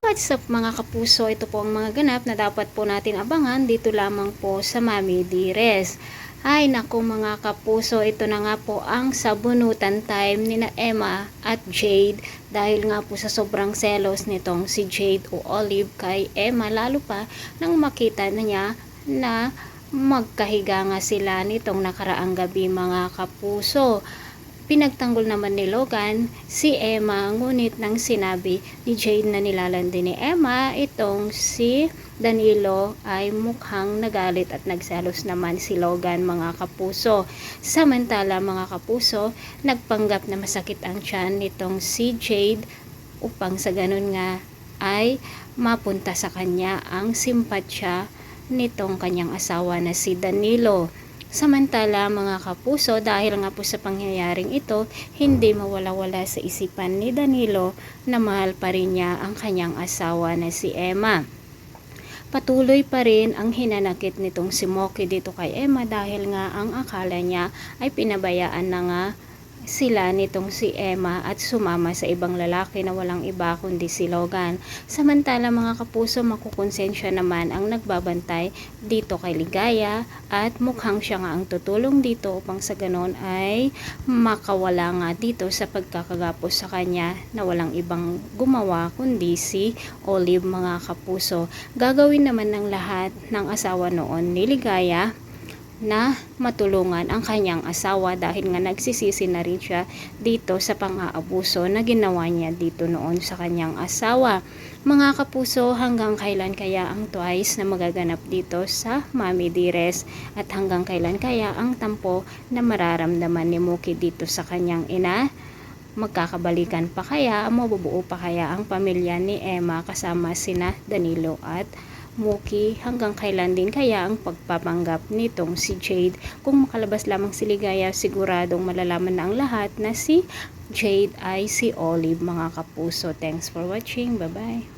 What's up mga kapuso? Ito po ang mga ganap na dapat po natin abangan dito lamang po sa Mami Dires. Ay naku mga kapuso, ito na nga po ang sabunutan time ni na Emma at Jade dahil nga po sa sobrang selos nitong si Jade o Olive kay Emma, lalo pa nang makita na niya na magkahiga nga sila nitong nakaraang gabi mga kapuso. Pinagtanggol naman ni Logan si Emma, ngunit nang sinabi ni Jade na nilalandi ni Emma itong si Danilo ay mukhang nagalit at nagselos naman si Logan mga kapuso. Samantala mga kapuso, nagpanggap na masakit ang tiyan nitong si Jade upang sa ganun nga ay mapunta sa kanya ang simpatsya nitong kanyang asawa na si Danilo. Samantala mga kapuso, dahil nga po sa pangyayaring ito, hindi mawala-wala sa isipan ni Danilo na mahal pa rin niya ang kanyang asawa na si Emma. Patuloy pa rin ang hinanakit nitong si Moki dito kay Emma dahil nga ang akala niya ay pinabayaan na nga sila nitong si Emma at sumama sa ibang lalaki na walang iba kundi si Logan. Samantala mga kapuso, makukonsensya naman ang nagbabantay dito kay Ligaya at mukhang siya nga ang tutulong dito upang sa ganon ay makawala nga dito sa pagkakagapos sa kanya na walang ibang gumawa kundi si Olive mga kapuso. Gagawin naman ng lahat ng asawa noon ni Ligaya na matulungan ang kanyang asawa dahil nga nagsisisi na rin siya dito sa pang-aabuso na ginawa niya dito noon sa kanyang asawa. Mga kapuso, hanggang kailan kaya ang twice na magaganap dito sa Mami Dires at hanggang kailan kaya ang tampo na mararamdaman ni Muki dito sa kanyang ina? Magkakabalikan pa kaya, mabubuo pa kaya ang pamilya ni Emma kasama sina Danilo at Muki? Hanggang kailan din kaya ang pagpapanggap nitong si Jade? Kung makalabas lamang si Ligaya, siguradong malalaman na ang lahat na si Jade ay si Olive mga kapuso. Thanks for watching. Bye bye.